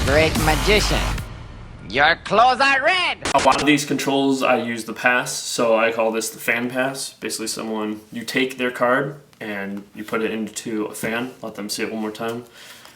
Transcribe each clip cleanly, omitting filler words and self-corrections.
Great magician. Your clothes are red! A lot of these controls I use the pass, so I call this the fan pass. Basically you take their card and you put it into a fan, let them see it one more time,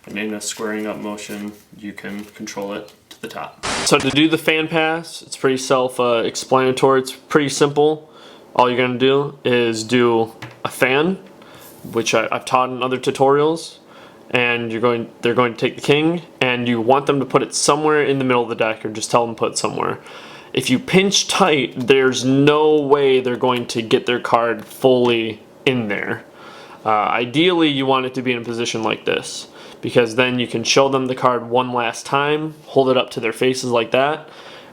and in a squaring up motion you can control it to the top. So to do the fan pass, it's pretty self-explanatory, it's pretty simple. All you're going to do is do a fan, which I've taught in other tutorials, and they're going to take the king, and you want them to put it somewhere in the middle of the deck, or just tell them to put it somewhere. If you pinch tight, there's no way they're going to get their card fully in there. Ideally, you want it to be in a position like this, because then you can show them the card one last time, hold it up to their faces like that,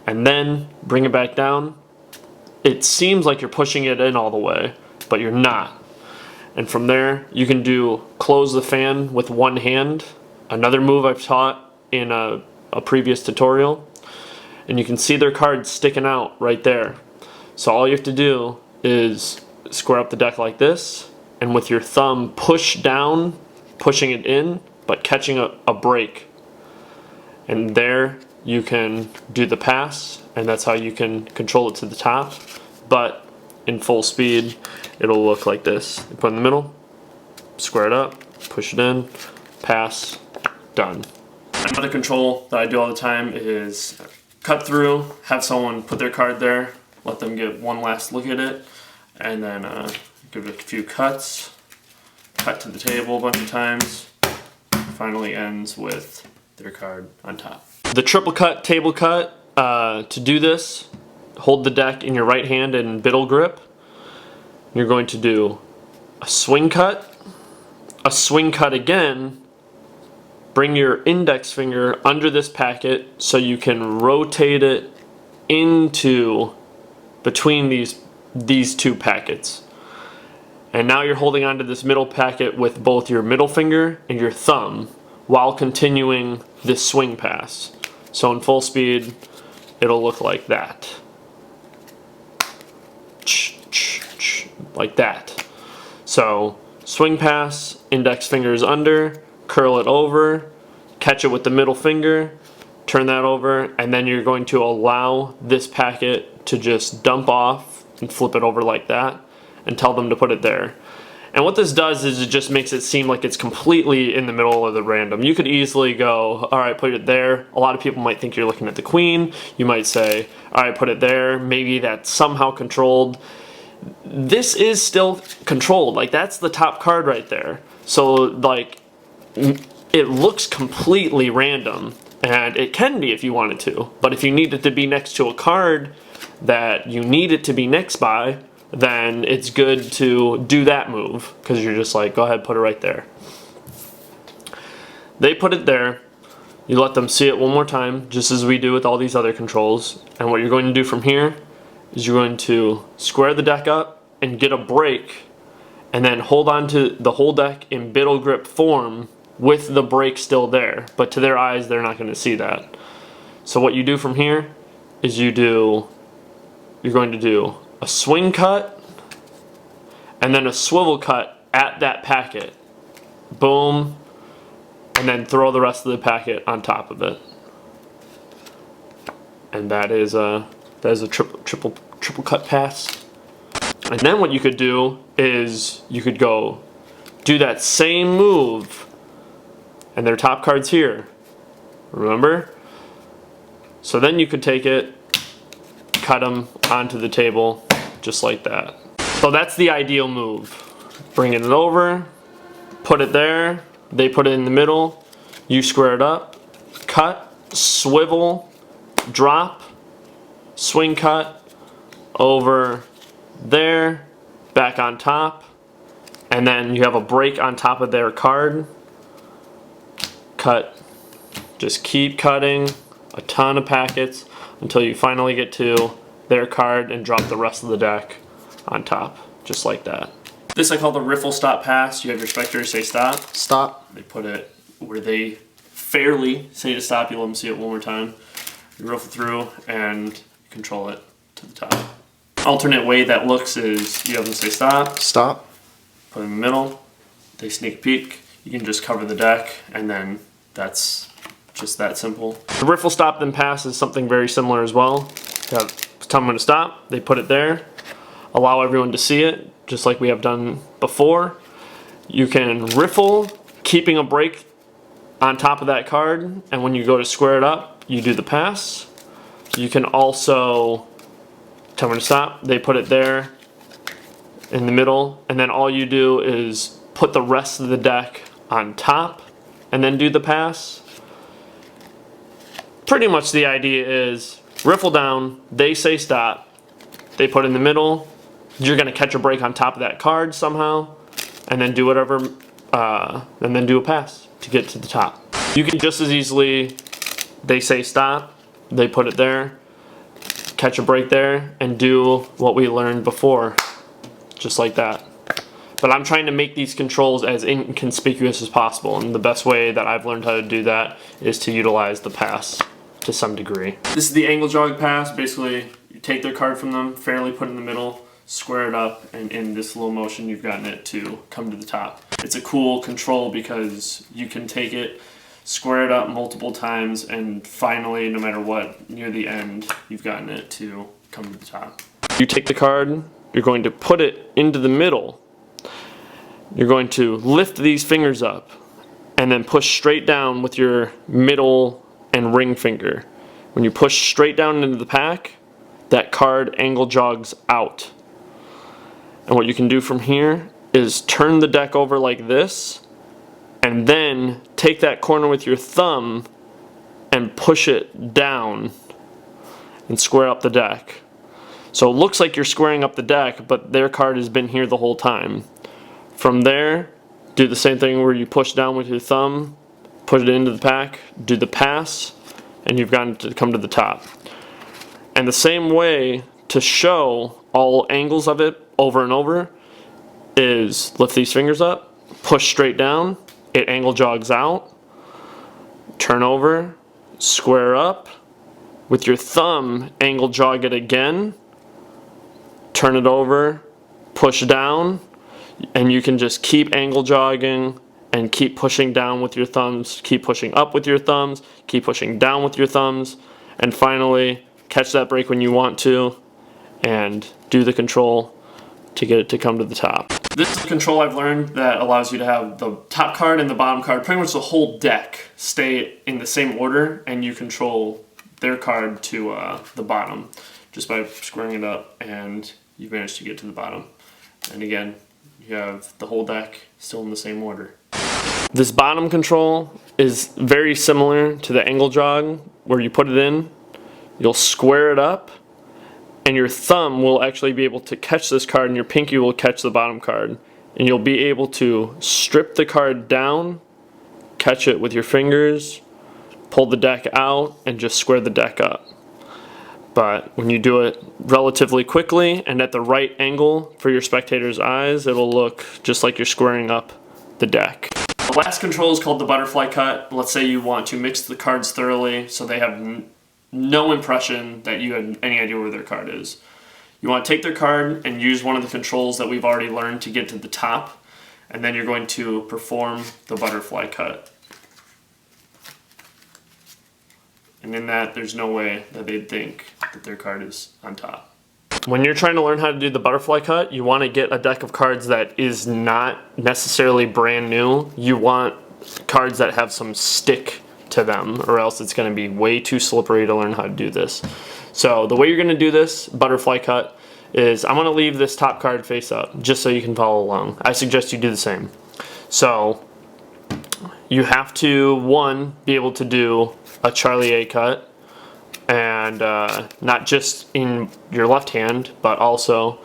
and then bring it back down. It seems like you're pushing it in all the way, but you're not. And from there, you can do close the fan with one hand, another move I've taught in a previous tutorial, and you can see their cards sticking out right there. So all you have to do is square up the deck like this, and with your thumb push down, pushing it in, but catching a break. And there you can do the pass, and that's how you can control it to the top. But in full speed, it'll look like this. You put it in the middle, square it up, push it in, pass, done. Another control that I do all the time is cut through, have someone put their card there, let them get one last look at it, and then give it a few cuts, cut to the table a bunch of times, finally ends with their card on top. The triple cut, table cut, to do this, hold the deck in your right hand in biddle grip. You're going to do a swing cut again, bring your index finger under this packet so you can rotate it into between these two packets. And now you're holding onto this middle packet with both your middle finger and your thumb while continuing this swing pass. So in full speed, it'll look like that. Like that. So swing pass, index fingers under, curl it over, catch it with the middle finger, turn that over, and then you're going to allow this packet to just dump off and flip it over like that and tell them to put it there. And what this does is it just makes it seem like it's completely in the middle of the random. You could easily go, alright, put it there. A lot of people might think you're looking at the queen. You might say, alright, put it there. Maybe that's somehow controlled. This is still controlled. Like, that's the top card right there. So, like, it looks completely random. And it can be if you wanted to. But if you need it to be next to a card that you need it to be next by, then it's good to do that move, because you're just like, go ahead, put it right there. They put it there, you let them see it one more time, just as we do with all these other controls, and what you're going to do from here is you're going to square the deck up and get a break, and then hold on to the whole deck in biddle grip form with the break still there, but to their eyes they're not going to see that. So what you do from here is you're going to do a swing cut, and then a swivel cut at that packet. Boom, and then throw the rest of the packet on top of it. And that is a triple cut pass. And then what you could do is you could go do that same move, and their top card's here. Remember? So then you could take it, cut them onto the table just like that. So that's the ideal move. Bringing it over, put it there, they put it in the middle, you square it up, cut, swivel, drop, swing cut, over there, back on top, and then you have a break on top of their card. Cut, just keep cutting a ton of packets until you finally get to their card and drop the rest of the deck on top, just like that. This I call the Riffle Stop pass. You have your spectators say stop. Stop. They put it where they fairly say to stop. You let them see it one more time. You riffle through and control it to the top. Alternate way that looks is you have them say stop. Stop. Put it in the middle. They sneak peek. You can just cover the deck, and then that's Just that simple. The Riffle Stop then pass is something very similar as well. You have tell them when to stop, they put it there, allow everyone to see it, just like we have done before. You can riffle, keeping a break on top of that card, and when you go to square it up, you do the pass. You can also tell them when to stop, they put it there in the middle, and then all you do is put the rest of the deck on top and then do the pass. Pretty much the idea is riffle down, they say stop, they put in the middle, you're going to catch a break on top of that card somehow, and then do whatever, and then do a pass to get to the top. You can just as easily, they say stop, they put it there, catch a break there, and do what we learned before, just like that. But I'm trying to make these controls as inconspicuous as possible, and the best way that I've learned how to do that is to utilize the pass to some degree. This is the angle jog pass. Basically, you take their card from them, fairly put it in the middle, square it up, and in this slow motion you've gotten it to come to the top. It's a cool control because you can take it, square it up multiple times, and finally, no matter what, near the end, you've gotten it to come to the top. You take the card, you're going to put it into the middle. You're going to lift these fingers up and then push straight down with your middle and ring finger. When you push straight down into the pack, that card angle jogs out. And what you can do from here is turn the deck over like this, and then take that corner with your thumb and push it down and square up the deck. So it looks like you're squaring up the deck, but their card has been here the whole time. From there, do the same thing where you push down with your thumb, put it into the pack, do the pass, and you've gotten to come to the top. And the same way to show all angles of it over and over is lift these fingers up, push straight down, it angle jogs out, turn over, square up, with your thumb angle jog it again, turn it over, push down, and you can just keep angle jogging and keep pushing down with your thumbs, keep pushing up with your thumbs, keep pushing down with your thumbs, and finally catch that break when you want to and do the control to get it to come to the top. This is a control I've learned that allows you to have the top card and the bottom card, pretty much the whole deck, stay in the same order, and you control their card to the bottom just by squaring it up, and you've managed to get to the bottom. And again, you have the whole deck still in the same order. This bottom control is very similar to the angle jog, where you put it in, you'll square it up, and your thumb will actually be able to catch this card and your pinky will catch the bottom card. And you'll be able to strip the card down, catch it with your fingers, pull the deck out, and just square the deck up. But when you do it relatively quickly and at the right angle for your spectator's eyes, it'll look just like you're squaring up the deck. The last control is called the butterfly cut. Let's say you want to mix the cards thoroughly so they have no impression that you had any idea where their card is. You want to take their card and use one of the controls that we've already learned to get to the top, and then you're going to perform the butterfly cut. And in that, there's no way that they'd think that their card is on top. When you're trying to learn how to do the butterfly cut, you want to get a deck of cards that is not necessarily brand new. You want cards that have some stick to them, or else it's going to be way too slippery to learn how to do this. So the way you're going to do this butterfly cut is I'm going to leave this top card face up just so you can follow along. I suggest you do the same. So you have to, one, be able to do a Charlie A cut, and not just in your left hand, but also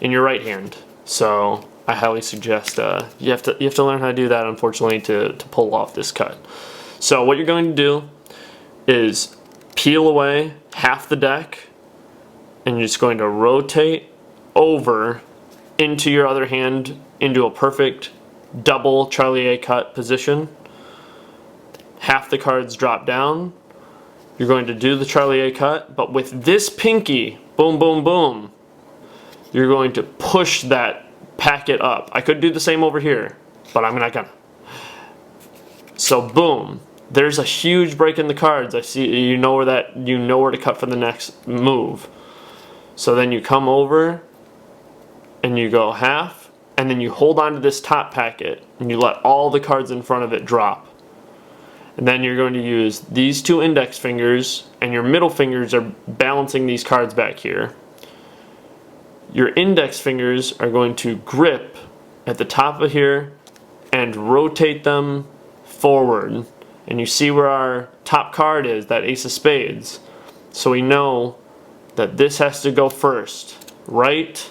in your right hand. So I highly suggest you have to learn how to do that, unfortunately, to pull off this cut. So what you're going to do is peel away half the deck, and you're just going to rotate over into your other hand into a perfect double Charlie A cut position. Half the cards drop down. You're going to do the Charlie A cut, but with this pinky, boom, boom, boom, you're going to push that packet up. I could do the same over here, but I'm not gonna. So boom, there's a huge break in the cards. I see, you know where to cut for the next move. So then you come over and you go half, and then you hold on to this top packet and you let all the cards in front of it drop. And then you're going to use these two index fingers, and your middle fingers are balancing these cards back here. Your index fingers are going to grip at the top of here and rotate them forward. And you see where our top card is, that ace of spades. So we know that this has to go first. Right,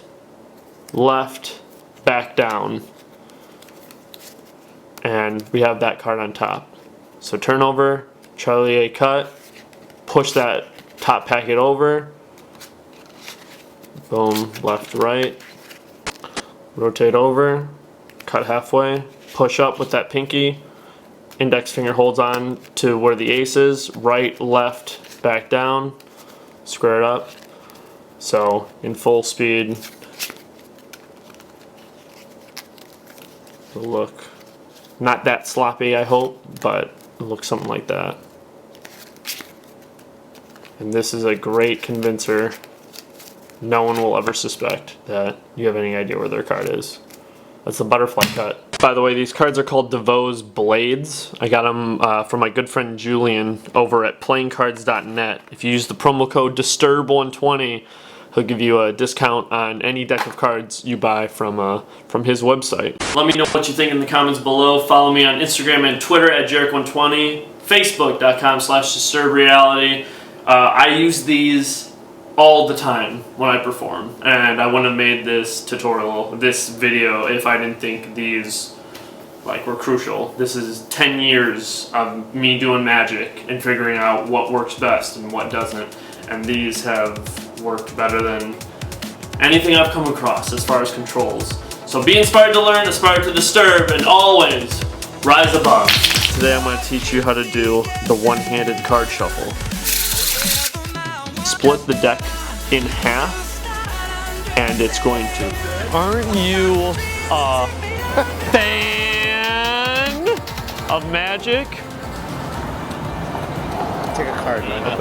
left, back down. And we have that card on top. So turn over, Charlie A cut, push that top packet over, boom, left, right, rotate over, cut halfway, push up with that pinky, index finger holds on to where the ace is, right, left, back down, square it up. So in full speed, it'll look not that sloppy, I hope, but it'll look something like that. And this is a great convincer. No one will ever suspect that you have any idea where their card is. That's the butterfly cut. By the way, these cards are called DeVoe's Blades. I got them from my good friend Julian over at playingcards.net. If you use the promo code DISTURB120, he'll give you a discount on any deck of cards you buy from his website. Let me know what you think in the comments below. Follow me on Instagram and Twitter at Jarek120, Facebook.com/DisturbedReality. I use these all the time when I perform, and I wouldn't have made this tutorial, this video, if I didn't think these were crucial. This is 10 years of me doing magic and figuring out what works best and what doesn't, and these have worked better than anything I've come across as far as controls. So be inspired to learn, aspire to disturb, and always rise above. Today I'm going to teach you how to do the one-handed card shuffle. Split the deck in half, and it's going to. Aren't you a fan of magic? Take a card, man.